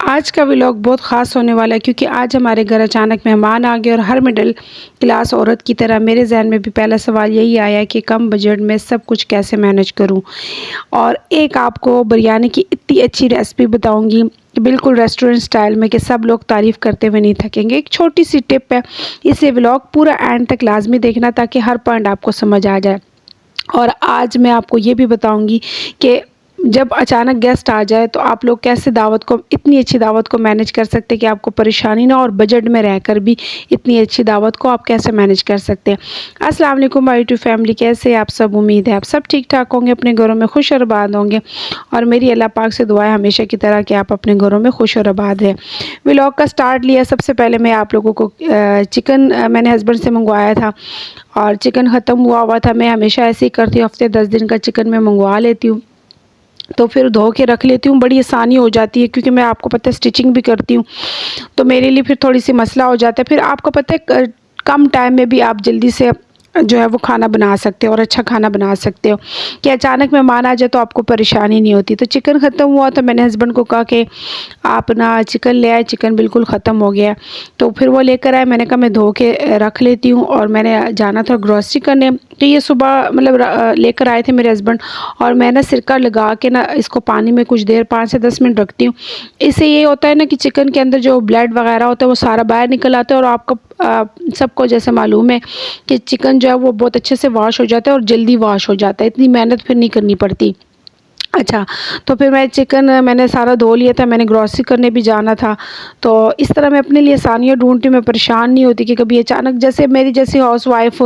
آج کا ولاگ بہت خاص ہونے والا ہے کیونکہ آج ہمارے گھر اچانک مہمان آ گئے اور ہر مڈل کلاس عورت کی طرح میرے ذہن میں بھی پہلا سوال یہی آیا کہ کم بجٹ میں سب کچھ کیسے مینج کروں۔ اور ایک آپ کو بریانی کی اتنی اچھی ریسپی بتاؤں گی کہ بالکل ریسٹورنٹ سٹائل میں کہ سب لوگ تعریف کرتے ہوئے نہیں تھکیں گے۔ ایک چھوٹی سی ٹپ ہے، اسے ولاگ پورا اینڈ تک لازمی دیکھنا تاکہ ہر پوائنٹ آپ کو سمجھ آ جائے۔ اور آج میں آپ کو یہ بھی بتاؤں گی کہ جب اچانک گیسٹ آ جائے تو آپ لوگ کیسے اتنی اچھی دعوت کو مینج کر سکتے کہ آپ کو پریشانی نہ اور بجٹ میں رہ کر بھی اتنی اچھی دعوت کو آپ کیسے مینج کر سکتے ہیں۔ السلام علیکم مائی ٹو فیملی، کیسے ہیں آپ سب؟ امید ہے آپ سب ٹھیک ٹھاک ہوں گے، اپنے گھروں میں خوش اور آباد ہوں گے، اور میری اللہ پاک سے دعا ہے ہمیشہ کی طرح کہ آپ اپنے گھروں میں خوش اور آباد رہیں۔ ولاگ کا سٹارٹ لیا، سب سے پہلے میں آپ لوگوں کو چکن میں نے ہسبینڈ سے منگوایا تھا اور چکن ختم ہوا تھا۔ میں ہمیشہ ایسے ہی کرتی ہوں، ہفتے 10 دن کا چکن میں منگوا لیتی ہوں تو پھر دھو کے رکھ لیتی ہوں، بڑی آسانی ہو جاتی ہے کیونکہ میں آپ کو پتہ ہے اسٹچنگ بھی کرتی ہوں تو میرے لیے پھر تھوڑی سی مسئلہ ہو جاتا ہے۔ پھر آپ کو پتہ ہے کم ٹائم میں بھی آپ جلدی سے جو ہے وہ کھانا بنا سکتے ہو اور اچھا کھانا بنا سکتے ہو کہ اچانک مہمان آ جائے تو آپ کو پریشانی نہیں ہوتی۔ تو چکن ختم ہوا تو میں نے ہسبینڈ کو کہا کہ آپ چکن لے آئے، چکن بالکل ختم ہو گیا تو پھر وہ لے کر آئے۔ میں نے کہا میں دھو کے رکھ لیتی ہوں، اور میں نے جانا تھا گروسری کرنے تو یہ صبح لے کر آئے تھے میرے ہسبینڈ، اور میں سرکہ لگا کے اس کو پانی میں کچھ دیر 5 سے 10 منٹ رکھتی ہوں۔ اس سے یہ ہوتا ہے نا کہ چکن کے اندر جو بلڈ وغیرہ ہوتا ہے وہ سارا باہر نکل آتا ہے، اور آپ کو سب کو جیسے معلوم ہے کہ چکن جو ہے وہ بہت اچھے سے واش ہو جاتا ہے اور جلدی واش ہو جاتا ہے، اتنی محنت پھر نہیں کرنی پڑتی۔ اچھا، تو پھر میں نے سارا دھو لیا تھا، میں نے گروسری کرنے بھی جانا تھا تو اس طرح میں اپنے لیے آسانیاں ڈھونڈتی ہوں، میں پریشان نہیں ہوتی کہ کبھی اچانک جیسے میری جیسی ہاؤس وائف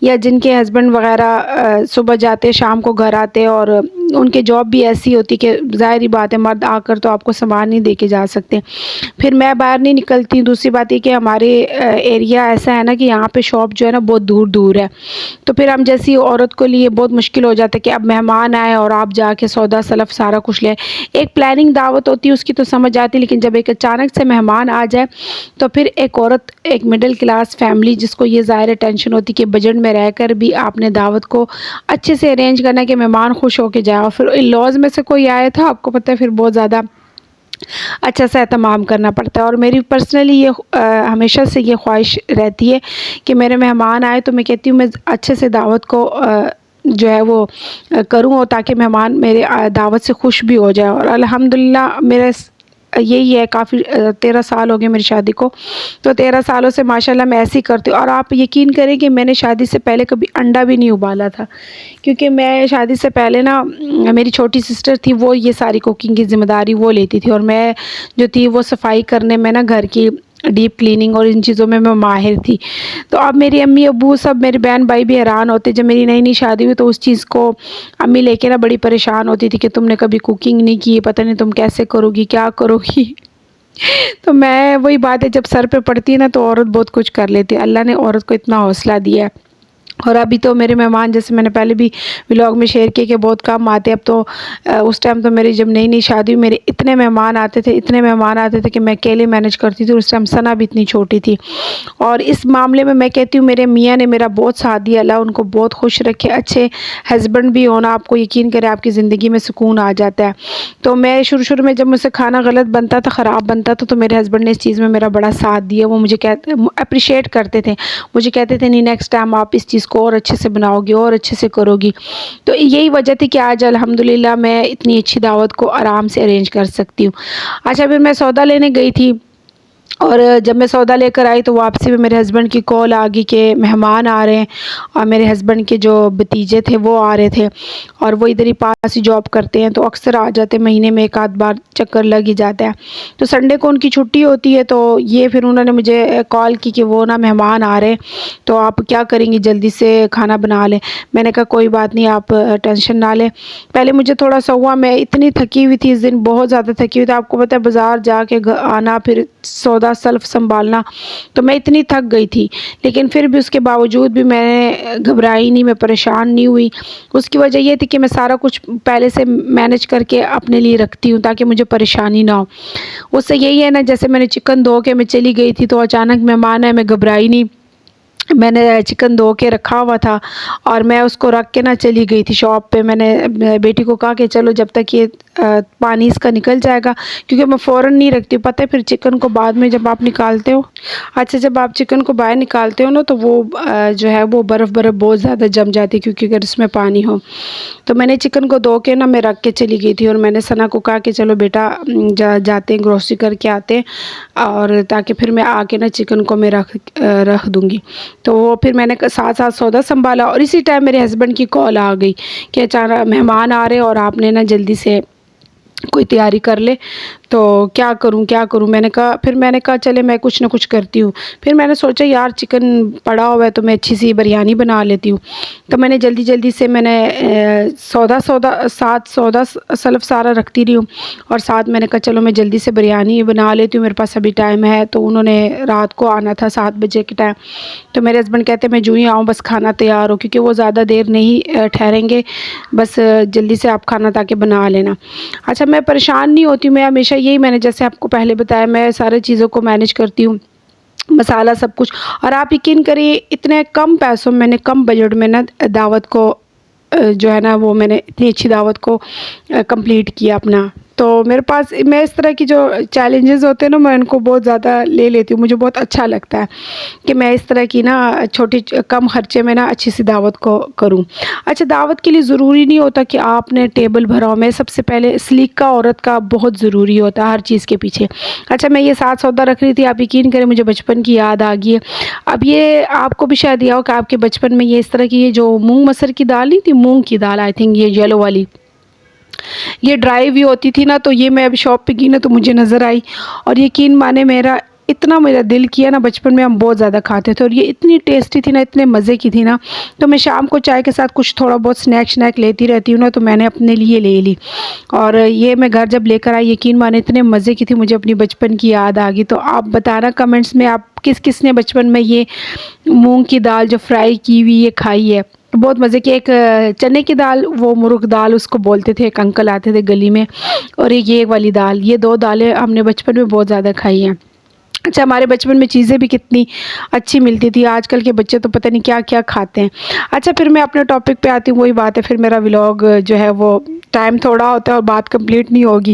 یا جن کے ہسبینڈ وغیرہ صبح جاتے شام کو گھر آتے اور ان کے جاب بھی ایسی ہوتی کہ ظاہری بات ہے مرد آ کر تو آپ کو سامان نہیں دے کے جا سکتے، پھر میں باہر نہیں نکلتی۔ دوسری بات یہ کہ ہمارے ایریا ایسا ہے نا کہ یہاں پہ شاپ جو ہے نا بہت دور دور ہے، تو پھر ہم جیسی عورت کو لیے بہت مشکل ہو جاتا ہے کہ اب مہمان آئے اور آپ جا کے سودا سلف سارا کچھ لے۔ ایک پلاننگ دعوت ہوتی ہے اس کی تو سمجھ آتی، لیکن جب ایک اچانک سے مہمان آ جائے تو پھر ایک عورت، ایک مڈل کلاس فیملی جس کو یہ ظاہر ٹینشن ہوتی کہ بجٹ میں رہ کر بھی آپ نے دعوت کو اچھے سے ارینج کرنا ہے کہ مہمان خوش ہو کے جائے، اور پھر ان-لاز میں سے کوئی آئے تھا آپ کو پتہ ہے پھر بہت زیادہ اچھا سا اہتمام کرنا پڑتا ہے۔ اور میری پرسنلی یہ ہمیشہ سے یہ خواہش رہتی ہے کہ میرے مہمان آئے تو میں کہتی ہوں میں اچھے سے دعوت کو جو ہے وہ کروں، اور تاکہ مہمان میرے دعوت سے خوش بھی ہو جائے۔ اور الحمدللہ میرا یہی ہے، کافی 13 سال ہو گئے میری شادی کو، تو 13 سالوں سے ماشاءاللہ میں ایسے ہی کرتی ہوں۔ اور آپ یقین کریں کہ میں نے شادی سے پہلے کبھی انڈا بھی نہیں ابالا تھا، کیونکہ میں شادی سے پہلے نا میری چھوٹی سسٹر تھی، وہ یہ ساری کوکنگ کی ذمہ داری وہ لیتی تھی، اور میں جو تھی وہ صفائی کرنے میں نا گھر کی ڈیپ کلیننگ اور ان چیزوں میں ماہر تھی۔ تو اب میری امی ابو سب، میرے بہن بھائی بھی حیران ہوتے، جب میری نئی شادی ہوئی تو اس چیز کو امی لے کے نا بڑی پریشان ہوتی تھی کہ تم نے کبھی کوکنگ نہیں کی، پتہ نہیں تم کیسے کرو گی، کیا کرو گی۔ تو میں وہی بات ہے، جب سر پہ پڑتی ہے نا تو عورت بہت کچھ کر لیتی ہے، اللہ نے عورت کو اتنا حوصلہ دیا ہے۔ اور ابھی تو میرے مہمان، جیسے میں نے پہلے بھی ولاگ میں شیئر کیا کہ بہت کم آتے، اب تو اس ٹائم تو میری جب نئی شادی ہوئی میرے اتنے مہمان آتے تھے کہ میں اکیلے مینج کرتی تھی، اس ٹائم ثنا بھی اتنی چھوٹی تھی۔ اور اس معاملے میں کہتی ہوں میرے میاں نے میرا بہت ساتھ دیا، اللہ ان کو بہت خوش رکھے۔ اچھے ہسبینڈ بھی ہونا، آپ کو یقین کرے آپ کی زندگی میں سکون آ جاتا ہے۔ تو میں شروع میں جب مجھ سے کھانا غلط بنتا تھا، خراب بنتا تھا، تو میرے ہسبینڈ نے اس چیز میں میرا بڑا ساتھ دیا، وہ مجھے اپریشیٹ کرتے تھے، مجھے کہتے تھے نہیں نیکسٹ ٹائم آپ اس چیز کو اور اچھے سے بناؤ گی اور اچھے سے کرو گی۔ تو یہی وجہ تھی کہ آج الحمدللہ میں اتنی اچھی دعوت کو آرام سے ارینج کر سکتی ہوں۔ اچھا، پھر میں سودا لینے گئی تھی، اور جب میں سودا لے کر آئی تو واپسی میں میرے ہسبینڈ کی کال آ گئی کہ مہمان آ رہے ہیں، اور میرے ہسبینڈ کے جو بھتیجے تھے وہ آ رہے تھے، اور وہ ادھر ہی پاس ہی جاب کرتے ہیں تو اکثر آ جاتے، مہینے میں ایک آدھ بار چکر لگ ہی جاتا ہے۔ تو سنڈے کو ان کی چھٹی ہوتی ہے، تو یہ پھر انہوں نے مجھے کال کی کہ وہ نا مہمان آ رہے ہیں تو آپ کیا کریں گی، جلدی سے کھانا بنا لیں۔ میں نے کہا کوئی بات نہیں، آپ ٹینشن نہ لیں۔ پہلے مجھے تھوڑا سا ہوا، میں اتنی تھکی ہوئی تھی اس دن، بہت زیادہ تھکی ہوئی تھی، آپ کو پتہ ہے بازار جا کے آنا، پھر سودا سلف سنبھالنا، تو میں اتنی تھک گئی تھی، لیکن پھر بھی اس کے باوجود بھی میں نے گھبرائی نہیں، میں پریشان نہیں ہوئی۔ اس کی وجہ یہ تھی کہ میں سارا کچھ پہلے سے مینج کر کے اپنے لیے رکھتی ہوں تاکہ مجھے پریشانی نہ ہو۔ اس سے یہی ہے نا، جیسے میں نے چکن دھو کے میں چلی گئی تھی تو اچانک مہمان ہے، میں گھبرائی نہیں، میں نے چکن دھو کے رکھا ہوا تھا اور میں اس کو رکھ کے نا چلی گئی تھی شاپ پہ. میں نے بیٹی کو کہا کہ چلو جب تک یہ پانی اس کا نکل جائے گا، کیونکہ میں فوراً نہیں رکھتی ہوں. پتہ ہے پھر چکن کو بعد میں جب آپ نکالتے ہو، اچھا جب آپ چکن کو باہر نکالتے ہو نا تو وہ جو ہے وہ برف بہت زیادہ جم جاتی ہے، کیونکہ اگر اس میں پانی ہو. تو میں نے چکن کو دھو کے نا میں رکھ کے چلی گئی تھی، اور میں نے ثنا کو کہا کہ چلو بیٹا جاتے ہیں گروسری کر کے آتے ہیں، اور تاکہ پھر میں آ کے نا چکن کو میں رکھ دوں گی. تو وہ پھر میں نے ساتھ ساتھ سودا سنبھالا، اور اسی ٹائم میرے ہسبینڈ کی کال آ گئی کہ اچانک مہمان آ رہے اور آپ نے نا جلدی سے کوئی تیاری کر لے. تو کیا کروں میں نے کہا چلے میں کچھ نہ کچھ کرتی ہوں. پھر میں نے سوچا یار چکن پڑا ہوا ہے تو میں اچھی سی بریانی بنا لیتی ہوں. تو میں نے جلدی سے میں نے سودا سلف سارا رکھتی رہی ہوں، اور ساتھ میں نے کہا چلو میں جلدی سے بریانی بنا لیتی ہوں، میرے پاس ابھی ٹائم ہے. تو انہوں نے رات کو آنا تھا 7 بجے کے ٹائم. تو میرے ہسبینڈ کہتے ہیں میں جو ہی آؤں بس کھانا تیار ہو، کیونکہ وہ زیادہ دیر نہیں ٹھہریں گے، بس جلدی سے آپ کھانا تاکہ بنا لینا. اچھا میں پریشان نہیں ہوتی ہوں، میں ہمیشہ یہی میں نے جیسے آپ کو پہلے بتایا میں سارے چیزوں کو مینیج کرتی ہوں، مسالہ سب کچھ. اور آپ یقین کریے اتنے کم پیسوں میں نے کم بجٹ میں نا دعوت کو جو ہے نا وہ میں نے اتنی اچھی دعوت کو کمپلیٹ کیا اپنا. تو میرے پاس میں اس طرح کی جو چیلنجز ہوتے ہیں نا میں ان کو بہت زیادہ لے لیتی ہوں. مجھے بہت اچھا لگتا ہے کہ میں اس طرح کی نا چھوٹی کم خرچے میں نا اچھی سی دعوت کو کروں. اچھا دعوت کے لیے ضروری نہیں ہوتا کہ آپ نے ٹیبل بھرا ہو. میں سب سے پہلے سلیقہ عورت کا بہت ضروری ہوتا ہے ہر چیز کے پیچھے. اچھا میں یہ ساتھ سودا رکھ رہی تھی، آپ یقین کریں مجھے بچپن کی یاد آ گئی ہے. اب یہ آپ کو بھی شاید یہ ہو کہ آپ کے بچپن میں یہ اس طرح کی یہ جو مونگ مسر کی دال نہیں تھی، مونگ کی دال آئی تھنک یہ یلو والی، یہ ڈرائی ہوئی ہوتی تھی نا. تو یہ میں اب شاپ پہ گئی نا تو مجھے نظر آئی، اور یقین مانے میرا دل کیا نا. بچپن میں ہم بہت زیادہ کھاتے تھے اور یہ اتنی ٹیسٹی تھی نا، اتنے مزے کی تھی نا. تو میں شام کو چائے کے ساتھ کچھ تھوڑا بہت اسنیک لیتی رہتی ہوں نا، تو میں نے اپنے لیے لے لی. اور یہ میں گھر جب لے کر آئی یقین مانے اتنے مزے کی تھی، مجھے اپنی بچپن کی یاد آ گئی. تو آپ بتانا کمنٹس میں آپ کس نے بچپن میں یہ مونگ کی دال جو فرائی کی ہوئی یہ کھائی ہے. بہت مزے کی. ایک چنے کی دال، وہ مرغ دال اس کو بولتے تھے، ایک انکل آتے تھے گلی میں، اور ایک یہ والی دال، یہ 2 دالیں ہم نے بچپن میں بہت زیادہ کھائی ہیں. اچھا ہمارے بچپن میں چیزیں بھی کتنی اچھی ملتی تھی، آج کل کے بچے تو پتہ نہیں کیا کیا کھاتے ہیں. اچھا پھر میں اپنے ٹاپک پہ آتی ہوں. وہی بات ہے، پھر میرا ولاگ جو ہے وہ ٹائم تھوڑا ہوتا ہے اور بات کمپلیٹ نہیں ہوگی.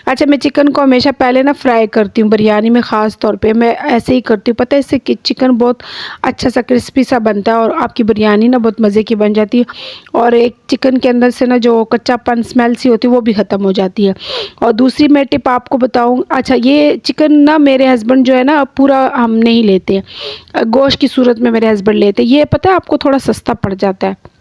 اچھا میں چکن کو ہمیشہ پہلے نا فرائی کرتی ہوں، بریانی میں خاص طور پہ میں ایسے ہی کرتی ہوں. پتہ ہے اس سے چکن بہت اچھا سا کرسپی سا بنتا ہے، اور آپ کی بریانی نا بہت مزے کی بن جاتی ہے، اور ایک چکن کے اندر سے نا جو کچا پن اسمیل سی ہوتی ہے وہ بھی ختم ہو جاتی ہے. اور دوسری میں ٹپ آپ کو بتاؤں، اچھا یہ چکن نا میرے ہسبینڈ جو ہے نا پورا ہم نہیں لیتے، گوشت کی صورت میں میرے ہسبینڈ لیتے. یہ پتہ ہے آپ کو تھوڑا سستا پڑ جاتا ہے.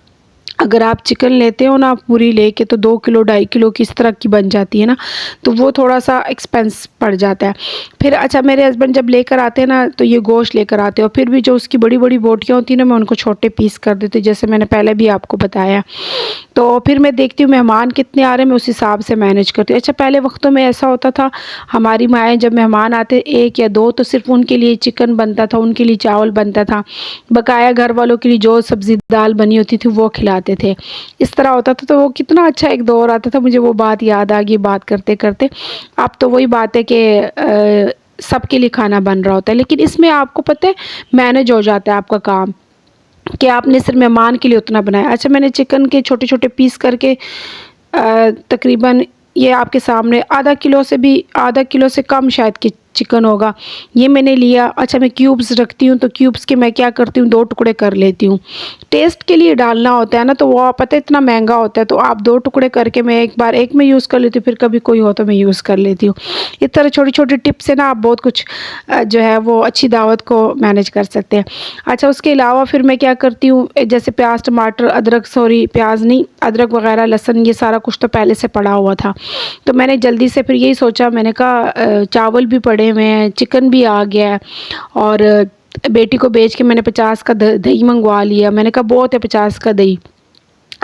اگر آپ چکن لیتے ہو نا پوری لے کے تو 2 کلو 2.5 کلو کی اس طرح کی بن جاتی ہے نا، تو وہ تھوڑا سا ایکسپینس پڑ جاتا ہے. پھر اچھا میرے ہسبینڈ جب لے کر آتے ہیں نا تو یہ گوشت لے کر آتے ہیں، اور پھر بھی جو اس کی بڑی بڑی بوٹیاں ہوتی ہیں نا میں ان کو چھوٹے پیس کر دیتی ہوں، جیسے میں نے پہلے بھی آپ کو بتایا. تو پھر میں دیکھتی ہوں مہمان کتنے آ رہے ہیں، میں اس حساب سے مینیج کرتی ہوں. اچھا پہلے وقتوں میں ایسا ہوتا تھا، ہماری مائیں جب مہمان آتے 1 یا 2 تو صرف ان کے لیے چکن بنتا تھا، ان کے لیے چاول بنتا تھا، بقایا گھر والوں کے لیے جو سبزی دال بنی ہوتی تھی وہ کھلاتے تھے. اس طرح ہوتا تھا. تو وہ کتنا اچھا ایک دور آتا تھا. مجھے وہ بات یاد آ گئی بات کرتے کرتے. اب تو وہی بات ہے کہ سب کے لیے کھانا بن رہا ہوتا ہے، لیکن اس میں آپ کو پتہ ہے مینیج ہو جاتا ہے آپ کا کام کہ آپ نے صرف مہمان کے لیے اتنا بنایا. اچھا میں نے چکن کے چھوٹے چھوٹے پیس کر کے تقریباً یہ آپ کے سامنے آدھا کلو سے کم شاید کہ چکن ہوگا یہ میں نے لیا. اچھا میں کیوبز رکھتی ہوں، تو کیوبز کے میں کیا کرتی ہوں 2 ٹکڑے کر لیتی ہوں. ٹیسٹ کے لیے ڈالنا ہوتا ہے نا، تو وہ پتہ اتنا مہنگا ہوتا ہے، تو آپ 2 ٹکڑے کر کے میں ایک میں یوز کر لیتی ہوں، پھر کبھی کوئی ہو تو میں یوز کر لیتی ہوں. اس طرح چھوٹی چھوٹی ٹپ سے نا آپ بہت کچھ جو ہے وہ اچھی دعوت کو مینیج کر سکتے ہیں. اچھا اس کے علاوہ پھر میں کیا کرتی ہوں، جیسے پیاز ٹماٹر ادرک وغیرہ لہسن، یہ سارا کچھ تو پہلے سے پڑا ہوا تھا. تو میں نے جلدی سے پھر یہی سوچا، میں نے کہا چاول بھی پڑے ہوئے ہیں، چکن بھی آ گیا ہے، اور بیٹی کو بیچ کے میں نے 50 کا دہی منگوا لیا. میں نے کہا بہت ہے 50 کا دہی.